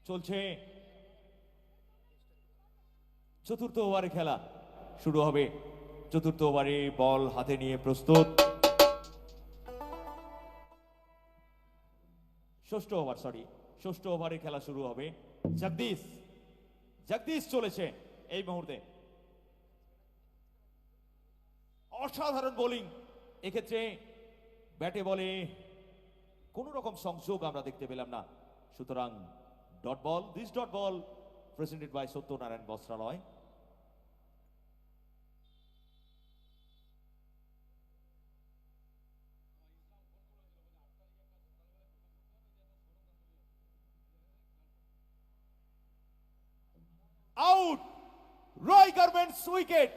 চলছে চতুর্থ ওভারে খেলা শুরু হবে। চতুর্থ ওভারে বল হাতে নিয়ে প্রস্তুত। ষষ্ঠ ওভারে খেলা শুরু হবে। জগদীশ জগদীশ চলেছে এই মুহূর্তে। অসাধারণ বোলিং, এক্ষেত্রে ব্যাটে বলে কোন রকম সংযোগ আমরা দেখতে পেলাম না। সুতরাং dot ball, this dot ball presented by Satyanarayan Bastralaya. Out, Roy garments wicket.